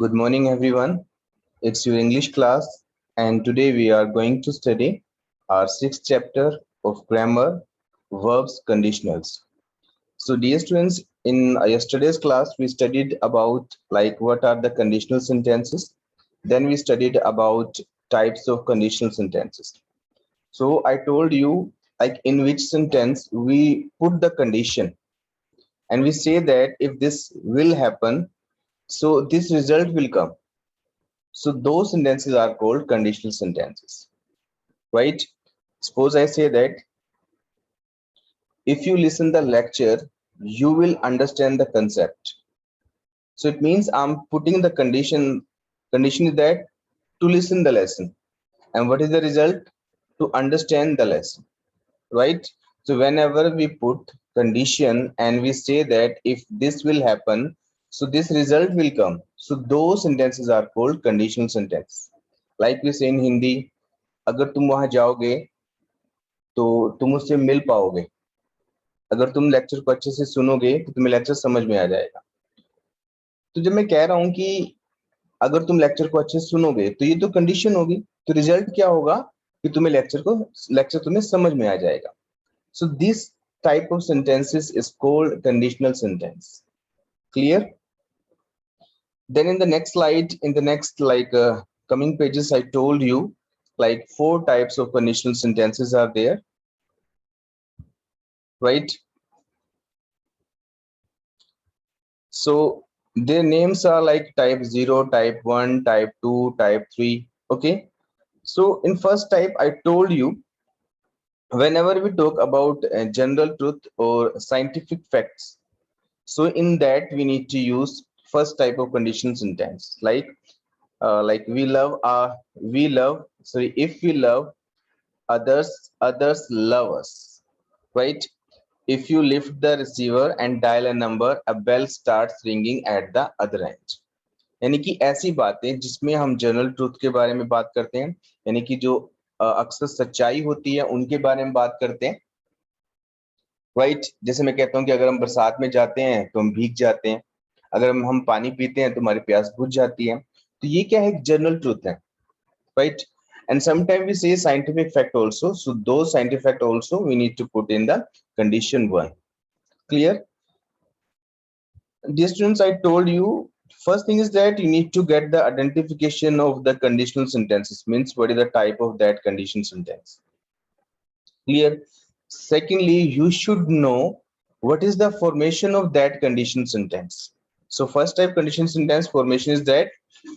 Good morning, everyone. It's your English class, and today we are going to study our sixth chapter of grammar, verbs, conditionals. So, dear students, in yesterday's class, we studied about like what are the conditional sentences. Then we studied about types of conditional sentences. So, I told you like in which sentence we put the condition, and we say that if this will happen, so this result will come. So those sentences are called conditional sentences, right? Suppose I say that if you listen the lecture, you will understand the concept. So it means I'm putting the condition is that to listen the lesson. And what is the result? To understand the lesson, right? So whenever we put condition and we say that if this will happen, so this result will come. So those sentences are called conditional sentence. Like we say in Hindi, अगर तुम वहां जाओगे तो तुम उससे मिल पाओगे। अगर तुम लेक्चर को अच्छे से सुनोगे तो तुम्हें लेक्चर समझ में आ जाएगा। तो जब मैं कह रहा हूं कि अगर तुम लेक्चर को अच्छे से सुनोगे तो ये तो कंडीशन होगी। तो रिजल्ट क्या होगा कि तुम्हें लेक्चर तुम्हें समझ में आ जाएगा। So this type of sentences is called conditional sentence. Clear? Then in the next slide, in the next coming pages, I told you like four types of conditional sentences are there, right? So their names are like type 0, type 1, type 2, type 3. Okay. So in first type, I told you whenever we talk about general truth or scientific facts, so in that we need to use first type of conditional sentence like we love, sorry, if we love others, others love us, right? If you lift the receiver and dial a number, a bell starts ringing at the other end. यानी कि ऐसी बातें जिसमें हम general truth के बारे में बात करते हैं, यानी कि जो अक्सर सच्चाई होती है उनके बारे में बात करते हैं, राइट? जैसे मैं कहता हूँ कि अगर हम बरसात में जाते हैं तो हम भीग जाते हैं, अगर हम पानी पीते हैं तो हमारी प्यास बुझ जाती है। तो ये क्या है? जनरल ट्रूथ है, right? And sometimes we say scientific fact also. So those scientific fact also we need to put in the condition one. Clear? Dear students, I told you first thing is that you need to get the identification of the conditional sentences, means what is the type of that conditional sentence. Clear? Secondly, you should know what is the formation of that conditional sentence. So first type conditional sentence formation is that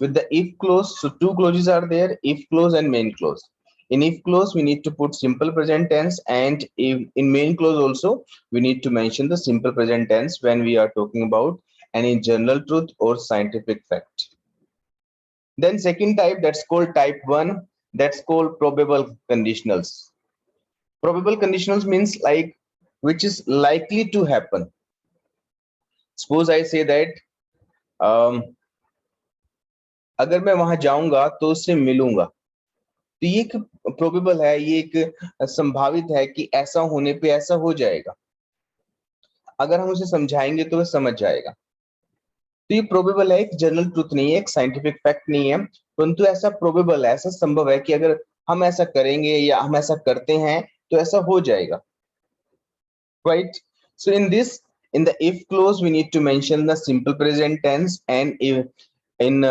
with the if clause. So two clauses are there, if clause and main clause. In if clause we need to put simple present tense, and if in main clause also we need to mention the simple present tense when we are talking about any general truth or scientific fact. Then second type, that's called type 1, that's called probable conditionals. Probable conditionals means like which is likely to happen. Suppose I say that अगर मैं वहां जाऊंगा तो उससे मिलूंगा, तो ये एक प्रोबेबल है, ये एक संभावित है कि ऐसा होने पे ऐसा हो जाएगा। अगर हम उसे समझाएंगे तो वह समझ जाएगा। तो ये प्रोबेबल है, एक जनरल ट्रूथ नहीं है, एक साइंटिफिक फैक्ट नहीं है, परंतु ऐसा प्रोबेबल है, ऐसा संभव है कि अगर हम ऐसा करेंगे या हम ऐसा करते हैं तो ऐसा हो जाएगा, right? So in this, in the if clause we need to mention the simple present tense, and if in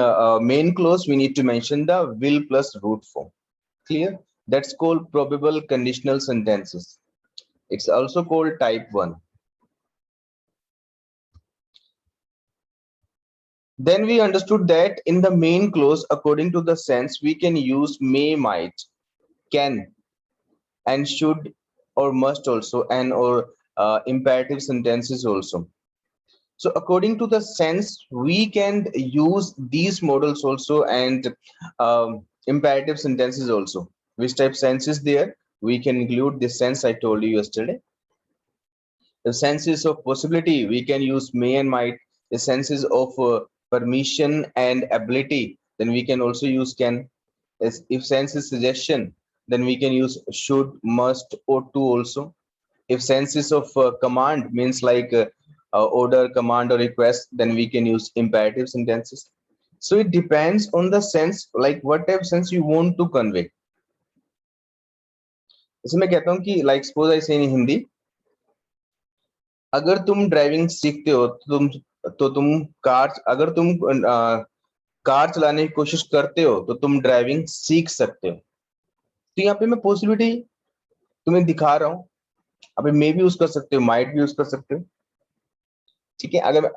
main clause we need to mention the will plus root form. Clear? That's called probable conditional sentences. It's also called type 1. Then we understood that in the main clause, according to the sense, we can use may, might, can, and should, or must also, and or imperative sentences also. So according to the sense, we can use these models also, and imperative sentences also. Which type sense is there? We can include the sense I told you yesterday. The senses of possibility, we can use may and might. The senses of permission and ability, then we can also use can. If sense is suggestion, then we can use should, must, ought to also. If senses of command means like order, command, or request, then we can use imperative sentences. So it depends on the sense, like what type of sense you want to convey. जैसे मैं कहता हूँ कि like suppose I say in Hindi, अगर तुम driving सीखते हो तो तुम कार चलाने की कोशिश करते हो तो तुम ड्राइविंग सीख सकते हो। तो यहाँ पे मैं पॉसिबिलिटी तुम्हें दिखा रहा हूँ, अभी मे भी यूज कर सकते हो, माइट भी यूज कर सकते हो। ठीक है, अगर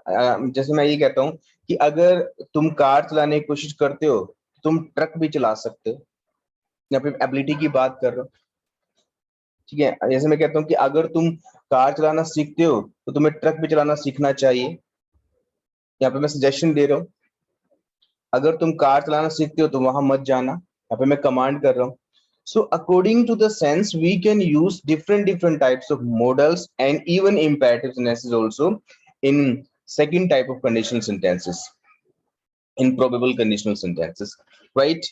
जैसे मैं ये कहता हूँ कि अगर तुम कार चलाने की कोशिश करते हो तुम ट्रक भी चला सकते हो, यहाँ पे एबिलिटी की बात कर रहा हूँ। ठीक है, जैसे मैं कहता हूँ कि अगर तुम कार चलाना सीखते हो तो तुम्हें ट्रक भी चलाना सीखना चाहिए, यहाँ पे मैं सजेशन दे रहा हूँ। अगर तुम कार चलाना सीखते हो तो वहां मत जाना, यहाँ पे मैं कमांड कर रहा हूँ। So according to the sense, we can use different types of modals and even imperative sentences also in second type of conditional sentences, in probable conditional sentences, right?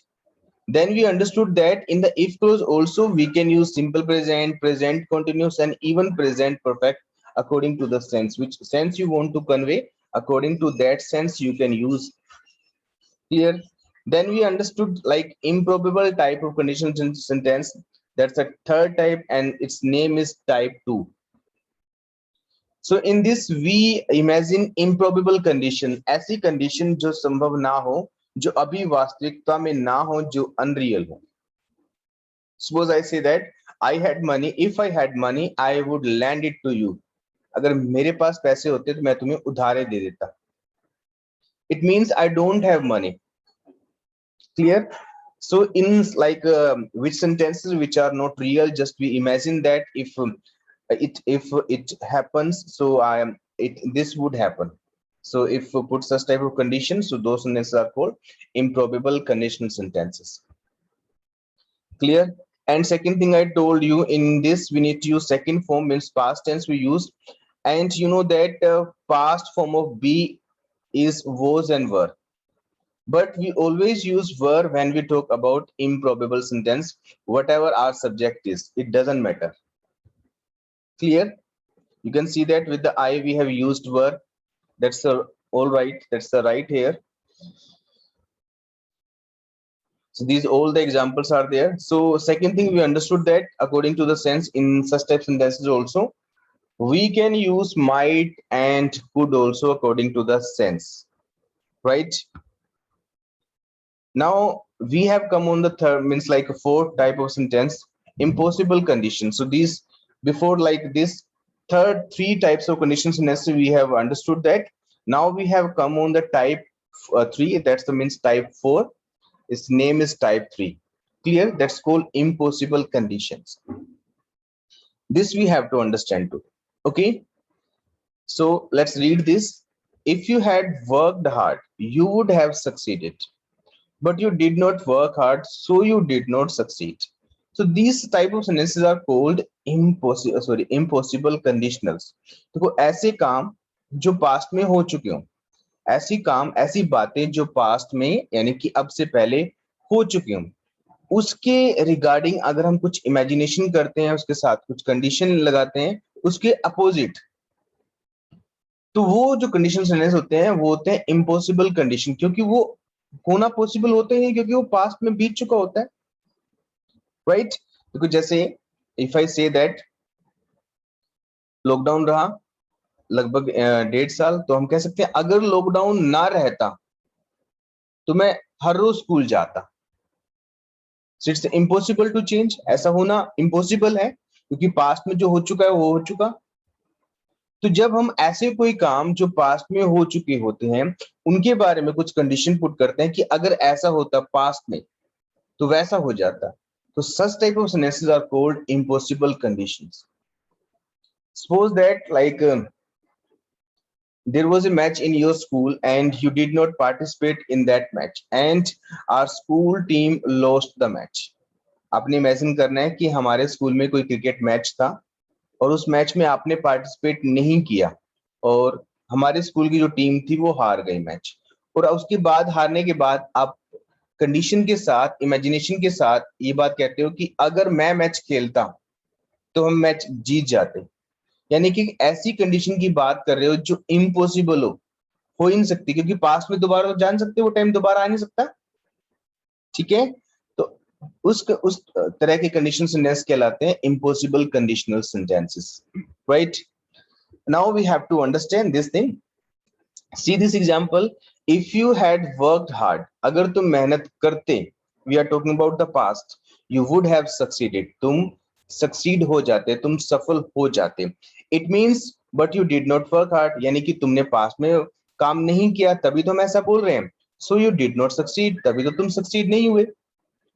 Then we understood that in the if clause also we can use simple present, present continuous, and even present perfect according to the sense, which sense you want to convey. According to that sense you can use. Clear? Then we understood like improbable type of conditional sentence. That's a third type and its name is type 2. So in this we imagine improbable condition, ऐसी condition जो संभव ना हो, जो अभी वास्तविकता में ना हो, जो unreal हो. Suppose I say that I had money, if I had money I would lend it to you. अगर मेरे पास पैसे होते तो मैं तुम्हें उधारे दे देता. It means I don't have money. Clear? So in like which sentences which are not real, just we imagine that if it happens, so I am it this would happen. So if we put such type of conditions, so those sentences are called improbable conditional sentences. Clear? And second thing I told you, in this we need to use second form, means past tense we use, and you know that past form of be is was and were. But we always use were when we talk about improbable sentence, whatever our subject is, it doesn't matter. Clear? You can see that with the I we have used were. That's the all right. That's the right here. So these all the examples are there. So second thing we understood that according to the sense in such type sentences also, we can use might and could also according to the sense, right? Now we have come on the third, means like a fourth type of sentence, impossible condition. So these before like this third three types of conditions necessary we have understood that. Now we have come on the type 3, that's the means type 4. Its name is type 3. Clear? That's called impossible conditions. This we have to understand too. Okay, so let's read this. If you had worked hard you would have succeeded, but you did not work hard, so you did not succeed. So these type of sentences are called impossible conditionals. देखो ऐसे काम जो past में हो चुके हो, ऐसी काम ऐसी बातें जो पास्ट में यानी कि अब से पहले हो चुकी हो, उसके रिगार्डिंग अगर हम कुछ इमेजिनेशन करते हैं, उसके साथ कुछ कंडीशन लगाते हैं, उसके अपोजिट, तो वो जो कंडीशन सेंटेंस होते हैं वो होते हैं इम्पॉसिबल कंडीशन, क्योंकि वो होना पॉसिबल होते हैं क्योंकि वो पास्ट में बीत चुका होता है, राइट? देखो जैसे if I say that lockdown रहा लगभग 1.5 साल, तो हम कह सकते हैं अगर लॉकडाउन ना रहता तो मैं हर रोज स्कूल जाता. So it's impossible to change, ऐसा होना इम्पॉसिबल है क्योंकि पास्ट में जो हो चुका है वो हो चुका. तो जब हम ऐसे कोई काम जो पास्ट में हो चुके होते हैं उनके बारे में कुछ कंडीशन पुट करते हैं कि अगर ऐसा होता पास्ट में तो वैसा हो जाता, तो such type of sentences are called impossible conditions. Suppose that like there was a match in your school and you did not participate in that match and our school team lost the match. आपने imagine करना है कि हमारे school में कोई cricket match था और उस मैच में आपने पार्टिसिपेट नहीं किया और हमारे स्कूल की जो टीम थी वो हार गई मैच, और उसके बाद हारने के बाद आप कंडीशन के साथ इमेजिनेशन के साथ ये बात कहते हो कि अगर मैं मैच खेलता तो हम मैच जीत जाते, यानी कि ऐसी कंडीशन की बात कर रहे हो जो इम्पॉसिबल हो ही नहीं सकती, क्योंकि पास्ट में दोबारा जान सकते, वो टाइम दोबारा आ नहीं सकता, ठीक है। तो उस तरह के कंडीशनल सेंटेंस कहलाते हैं impossible conditional sentences, right. Now we have to understand this thing. See this example, if you had worked hard, अगर तुम मेहनत करते, we are talking about the past, you would have succeeded, तुम succeed हो जाते, तुम सफल हो जाते। It means but you did not work hard, यानी कि तुमने पास्ट में काम नहीं किया, तभी तो हम ऐसा बोल रहे हैं। So you did not succeed, तभी तो तुम सक्सीड नहीं हुए,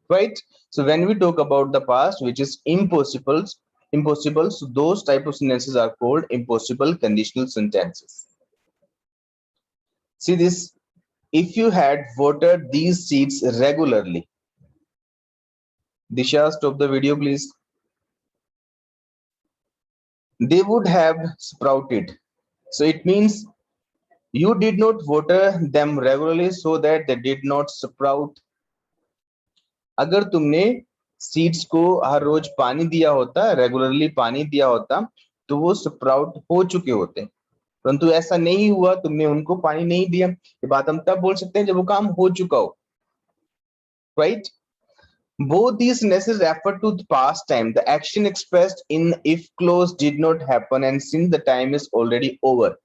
right? So when we talk about the past which is impossible, so those type of sentences are called impossible conditional sentences. See this, if you had watered these seeds regularly, Disha, stop the video please, they would have sprouted. So it means you did not water them regularly so that they did not sprout. अगर तुमने seeds को हर रोज पानी दिया होता, regularly पानी दिया होता, तो वो स्प्राउट हो चुके होते, परंतु ऐसा नहीं हुआ, तुमने उनको पानी नहीं दिया। ये बात हम तब बोल सकते हैं जब वो काम हो चुका हो, right. Both these sentences refer to the past time. The action expressed in if clause did not happen, and since the time is already over,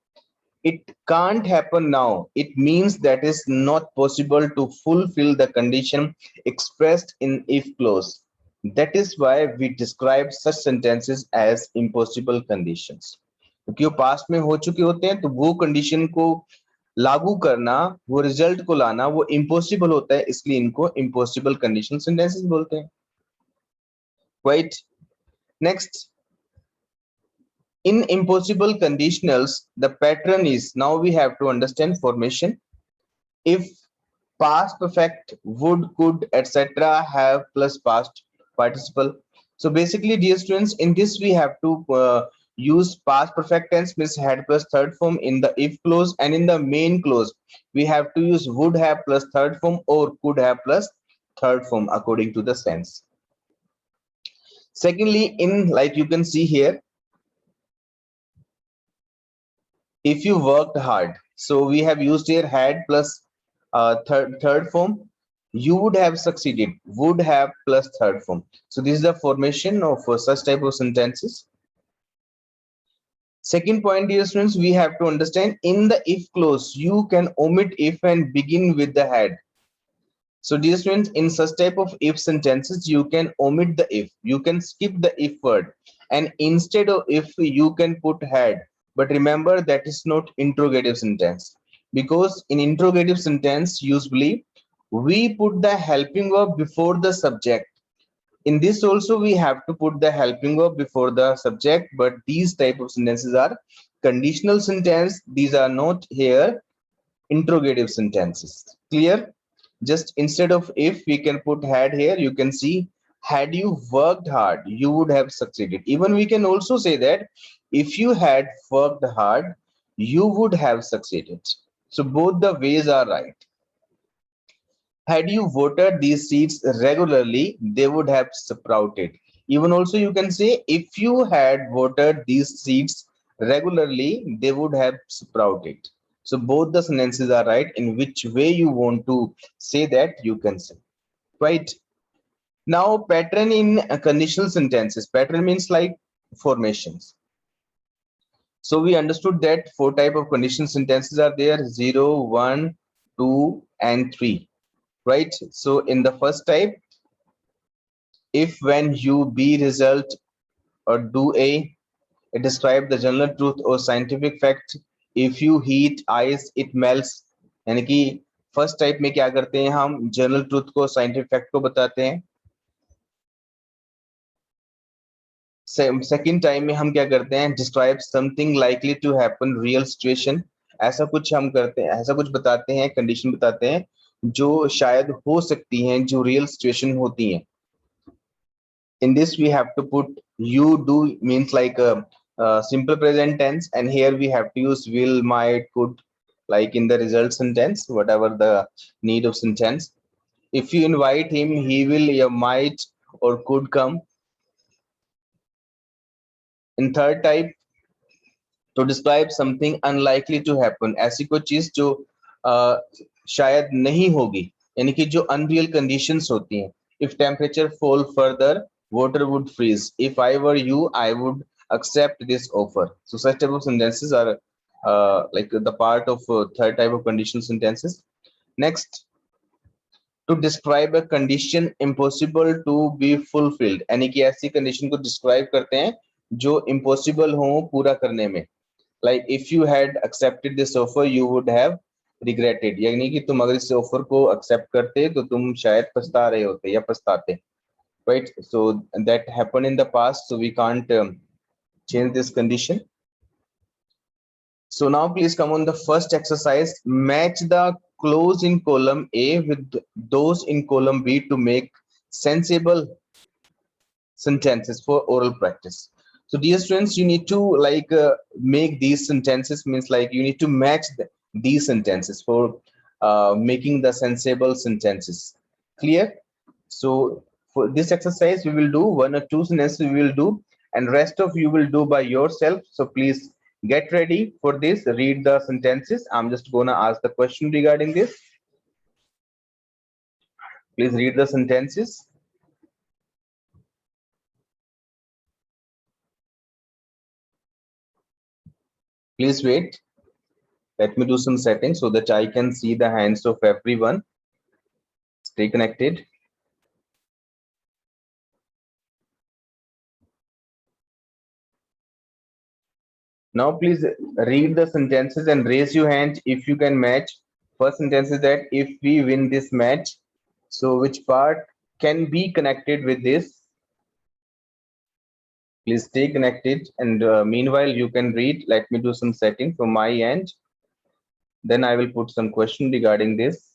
it can't happen now. It means that is not possible to fulfill the condition expressed in if clause. That is why we describe such sentences as impossible conditions. क्योंकि वो past में हो चुके होते हैं, तो वो condition को लागू करना, वो रिजल्ट को लाना, वो इम्पॉसिबल होता है, इसलिए इनको इम्पॉसिबल कंडीशनल सेंटेंसेस बोलते हैं, right. Next, in impossible conditionals, the pattern is, now we have to understand formation. If past perfect, would, could, etc. have plus past participle. So basically, dear students, in this we have to use past perfect tense, means had plus third form in the if clause, and in the main clause we have to use would have plus third form or could have plus third form according to the sense. Secondly, in, like you can see here, if you worked hard, so we have used here had plus third form, you would have succeeded, would have plus third form. So this is the formation of such type of sentences. Second point, dear students, we have to understand in the if clause you can omit if and begin with the had. So dear students, in such type of if sentences you can omit the if, you can skip the if word, and instead of if you can put had. But remember, that is not interrogative sentence, because in interrogative sentence usually we put the helping verb before the subject. In this also we have to put the helping verb before the subject, but these type of sentences are conditional sentence, these are not here interrogative sentences. Clear? Just instead of if, we can put had here. You can see, had you worked hard, you would have succeeded. Even we can also say that if you had worked hard, you would have succeeded. So both the ways are right. Had you watered these seeds regularly, they would have sprouted. Even also you can say, if you had watered these seeds regularly, they would have sprouted. So both the sentences are right. In which way you want to say that, you can say, right? Now, pattern in conditional sentences. Pattern means like formations. So we understood that four type of conditional sentences are there: 0, 1, 2, and 3. Right? So in the first type, if, when, you, be, result, or do a, it describe the general truth or scientific fact. If you heat ice, it melts. यानी कि first type में क्या करते हैं, हम general truth को, scientific fact को बताते हैं। सेकंड टाइम में हम क्या करते हैं, describe something likely to happen, real situation, ऐसा कुछ हम करते हैं, ऐसा कुछ बताते हैं, कंडीशन बताते हैं जो शायद हो सकती हैं, जो रियल सिचुएशन होती हैं। In this we have to put you, do means like a simple present tense, and here we have to use will, might, could, like in the result sentence, whatever the need of sentence. If you invite him, he will, you might or could come. In third type, to describe something unlikely to happen, ऐसी कोई चीज जो शायद नहीं होगी, यानी कि जो unreal conditions होती हैं. If temperature fall further, water would freeze. If I were you, I would accept this offer. So such type of sentences are like the part of third type of conditional sentences. Next, to describe a condition impossible to be fulfilled, यानी कि ऐसी condition को describe करते हैं जो impossible हो पूरा करने में. Like if you had accepted this offer, you would have regretted. यानी कि तुम अगर इस ऑफर को accept करते तो तुम शायद पछता रहे होते या पछताते. Right? So that happened in the past, so we can't change this condition. So now please come on the first exercise. Match the clause in column A with those in column B to make sensible sentences for oral practice. So dear students, you need to like make these sentences, means like you need to match these sentences for making the sensible sentences. Clear? So for this exercise, we will do 1 or 2 sentences we will do, and rest of you will do by yourself. So please get ready for this. Read the sentences. I'm just gonna ask the question regarding this. Please read the sentences. Please wait. Let me do some settings so that I can see the hands of everyone. Stay connected. Now please read the sentences and raise your hand if you can match. First sentence is that if we win this match. So which part can be connected with this? Please stay connected, and meanwhile you can read. Let me do some setting from my end. Then I will put some question regarding this.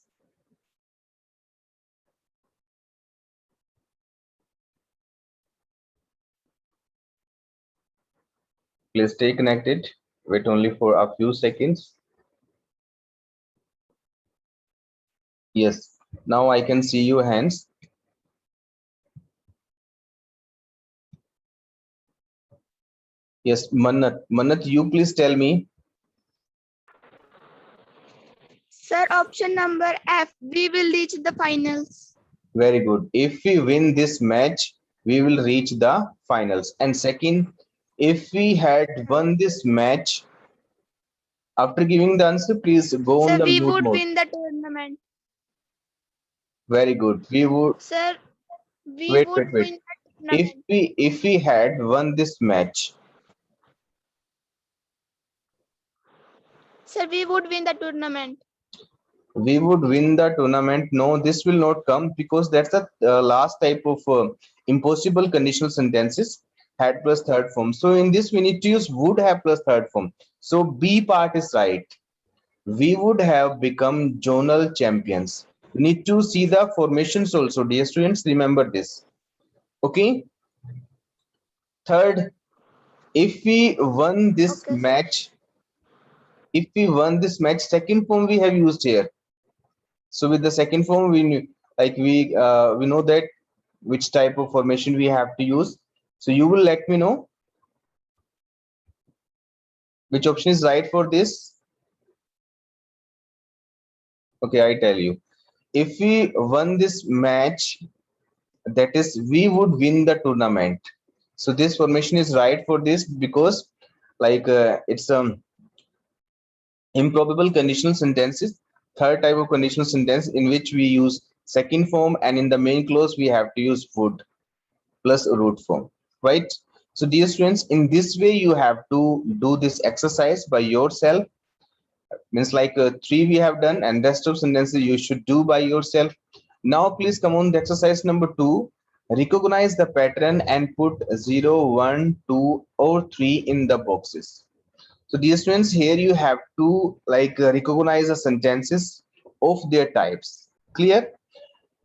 Please stay connected. Wait only for a few seconds. Yes, now I can see your hands. Yes, Manat. Manat, you please tell me. Sir, option number F, we will reach the finals. Very good. If we win this match, we will reach the finals. And second, if we had won this match, after giving the answer, please go on Sir, the we mute would mode. win the tournament. Very good. We would Sir, we wait. would win the If tournament. we had won this match, Sir, we would win the tournament. we would win the tournament. No, this will not come because that's the last type of impossible conditional sentences, had plus third form. So in this we need to use would have plus third form. So B part is right. We would have become zonal champions. We need to see the formations also, dear students. Remember this. Okay. Third, if we won this Okay, match, if we won this match, second form we have used here. So with the second form, we knew, like we know that which type of formation we have to use. So you will let me know which option is right for this. Okay, I tell you. If we won this match, that is, we would win the tournament. So this formation is right for this because, like, it's improbable conditional sentences. Third type of conditional sentence in which we use second form, and in the main clause we have to use would plus root form, right? So dear students, in this way you have to do this exercise by yourself. Means like 3 we have done, and rest of sentences you should do by yourself. Now please come on the exercise number 2. Recognize the pattern and put 0, 1, 2 or 3 in the boxes. So dear students, here you have to like recognize the sentences of their types. Clear?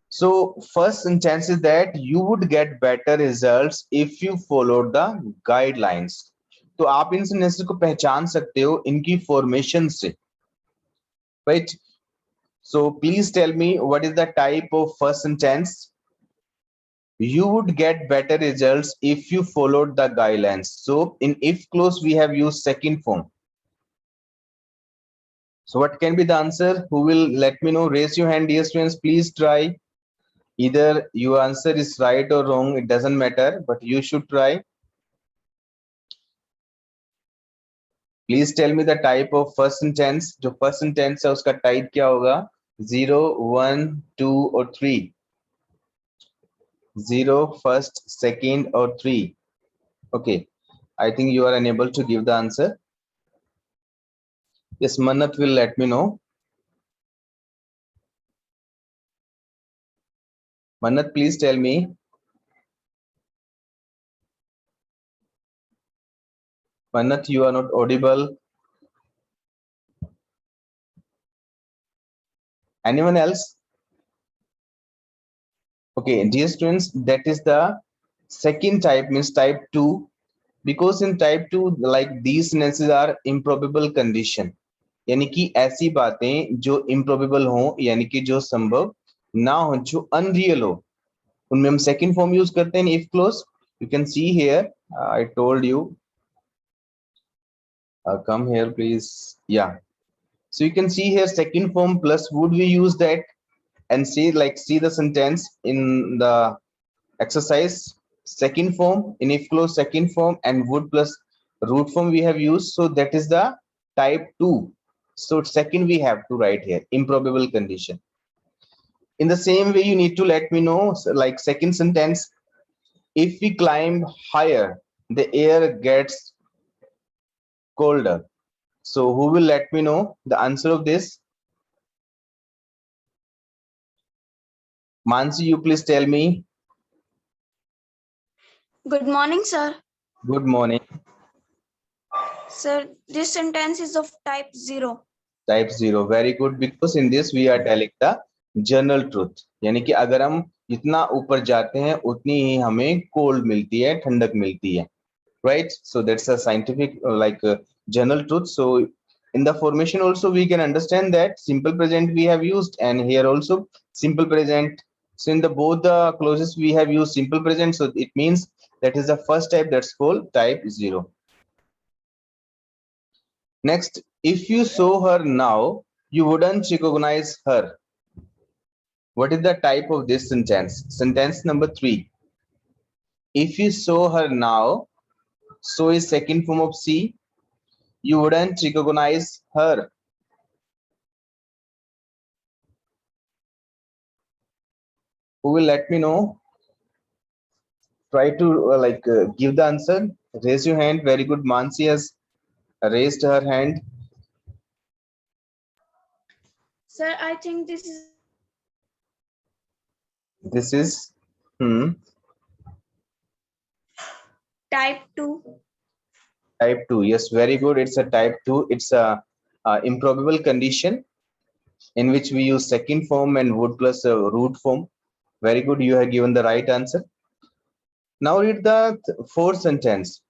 So first sentence is that you would get better results if you followed the guidelines. तो आप इन sentences को पहचान सकते हो इनकी formation से, right? So please tell me what is the type of first sentence. you would get better results if you followed the guidelines. So in if clause we have used second form. So what can be the answer? Who will let me know? Raise your hand, dear students. Please try. Either your answer is right or wrong, it doesn't matter, but you should try. Please tell me the type of first sentence. जो first sentence है उसका type क्या होगा? 0, 1, 2 or 3. 0, first, second or 3. Okay, I think you are unable to give the answer. Yes, Manat will let me know. Manat, please tell me. Manat, you are not audible. Anyone else? Okay, dear students, that is the second type, means type 2. Because in type 2, like these sentences are improbable condition. यानी कि ऐसी बातें जो improbable हो, यानी कि जो संभव ना हो, जो unreal हो, उनमें हम second form use करते हैं if clause. You can see here, I told you. Come here, please. Yeah. So you can see here second form plus would we use that and see the sentence in the exercise. Second form in if clause, second form and would plus root form we have used. So that is the type 2. So second we have to write here improbable condition. In the same way, you need to let me know, so like second sentence, if we climb higher, the air gets colder. So who will let me know the answer of this? Mansi, you please tell me. Good morning, sir. Good morning. Sir, this sentence is of type 0. Type 0, very good, because in this we are telling the general truth. यानी कि अगर हम जितना ऊपर जाते हैं उतनी ही हमें कोल्ड मिलती है, ठंडक मिलती है, right? So that's a scientific general truth. So in the formation also we can understand that simple present we have used, and here also simple present. So in the both the clauses we have used simple present, so it means that is the first type, that's called type 0. Next, if you saw her now, you wouldn't recognize her. What is the type of this sentence? Sentence number 3. If you saw her now, so is second form of C. You wouldn't recognize her. Who will let me know? Try to give the answer. Raise your hand. Very good. Mansi has raised her hand. Sir, I think this is type 2. Type 2. Yes, very good. It's a type 2. It's a improbable condition in which we use second form and would plus a root form. Very good. You have given the right answer. Now read the fourth sentence.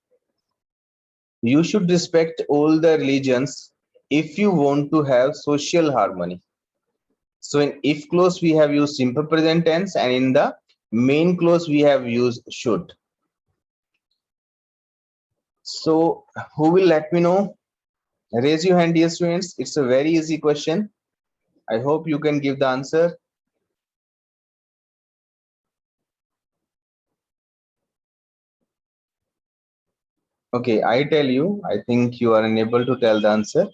You should respect all the religions if you want to have social harmony. So in if clause we have used simple present tense, and in the main clause we have used should. So who will let me know? Raise your hand, dear students. It's a very easy question. I hope you can give the answer. Okay, I tell you, I think you are unable to tell the answer.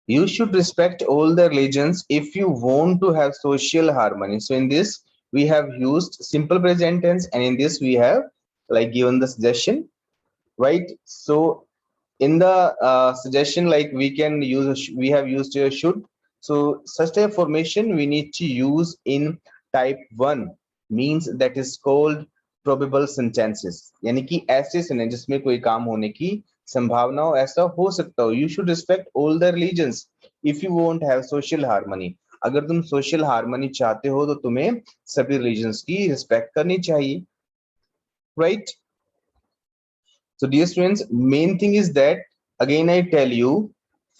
You should respect all the religions if you want to have social harmony. So in this, we have used simple present tense, and in this we have given the suggestion, right? So in the suggestion, we can use, we have used should. So such a formation we need to use in type 1, means that is called probable sentences. यानी कि ऐसे sentence जिसमें कोई काम होने की संभावना हो, ऐसा हो सकता हो. You should respect all the religions if you won't have social harmony. अगर तुम social harmony चाहते हो तो तुम्हें सभी religions की respect करनी चाहिए, right? So dear students, main thing is that, again I tell you,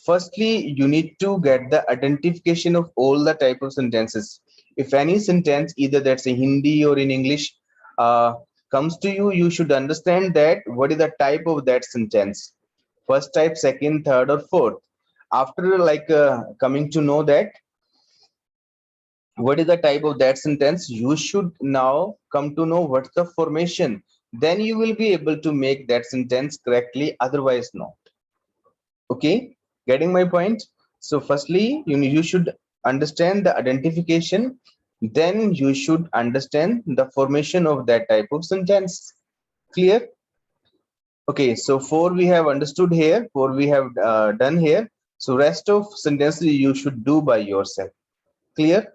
firstly you need to get the identification of all the type of sentences. If any sentence, either that's in Hindi or in English, comes to you, you should understand that what is the type of that sentence. First type, second, third, or fourth. After coming to know that what is the type of that sentence, you should now come to know what's the formation. Then you will be able to make that sentence correctly, otherwise not. Okay, getting my point? So firstly, you should understand the identification, then you should understand the formation of that type of sentence. Clear? Okay, so four we have understood here, four we have done here. So rest of sentences you should do by yourself. Clear?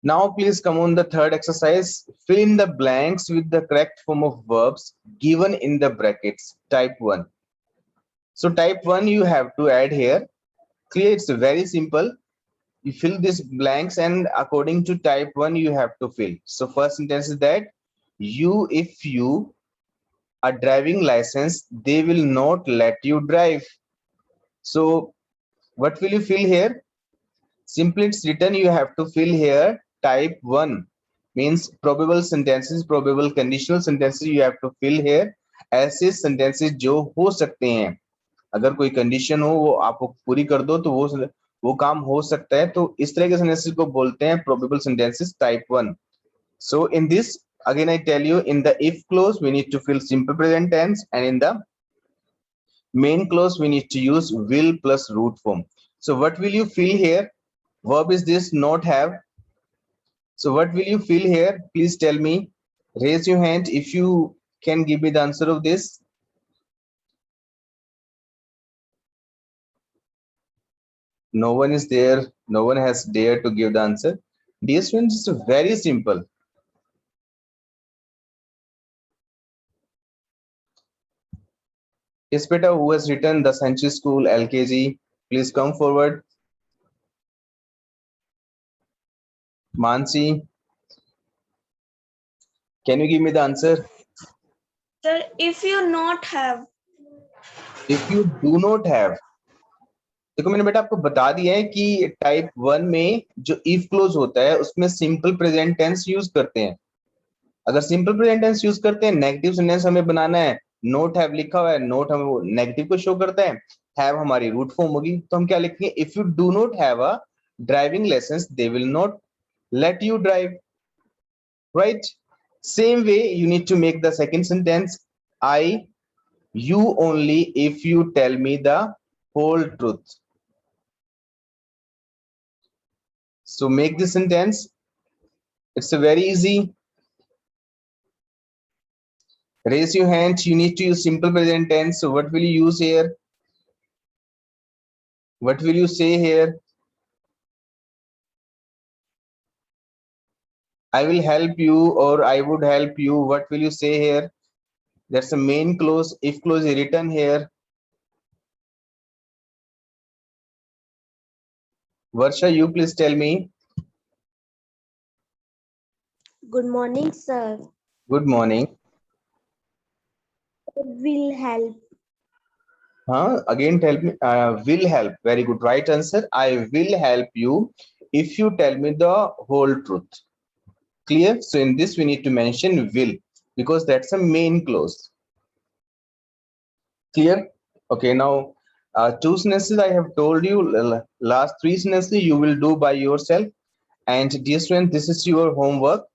Now please come on the third exercise. Fill in the blanks with the correct form of verbs given in the brackets. Type 1. So type 1 you have to add here. Clear? It's very simple. You fill these blanks and according to type 1 you have to fill. So first sentence is that if you are driving license, they will not let you drive. So what will you fill here? Simply it's written, you have to fill here type 1, means probable sentences, probable conditional sentences you have to fill here. ऐसे sentences जो हो सकते हैं, अगर कोई condition हो वो आप पूरी कर दो तो वो काम हो सकता है, तो इस तरह के sentences को बोलते हैं probable sentences type 1. So in this, again I tell you, in the if clause we need to fill simple present tense, and in the main clause we need to use will plus root form. So what will you fill here? Verb is this, not have. So what will you fill here? Please tell me. Raise your hand if you can give me the answer of this. No one is there. No one has dared to give the answer. Dear students, it's very simple. Yes, beta, who has written the Sanchez School LKG? Please come forward. Mansi, can you give me the answer? Sir, if you not have. If you do not have. देखो मैंने बेटा आपको बता दिया है कि type 1 में जो इफ क्लोज होता है उसमें सिंपल प्रेजेंट टेंस यूज करते हैं. अगर सिंपल प्रेजेंट टेंस यूज करते हैं, नेगेटिव सेंटेंस हमें बनाना है, नोट हैव लिखा हुआ है, नोट हमें वो नेगेटिव को शो करता है, हैव हमारी रूट फॉर्म होगी, तो हम क्या लिखेंगे? If you do not have a driving licence they will not let you drive. Right? Same way you need to make the second sentence. You only if you tell me the whole truth. So make this sentence. It's a very easy. Raise your hand. You need to use simple present tense. So what will you use here? What will you say here? I will help you, or I would help you. What will you say here? That's the main clause. If clause is written here. Varsha, you please tell me. Good morning, sir. Good morning. Will help. Again tell me. Will help. Very good. Right answer. I will help you if you tell me the whole truth. Clear? So in this we need to mention will, because that's a main clause. Clear? Okay, now two sentences I have told you. Last three sentences you will do by yourself. And dear student, this is your homework.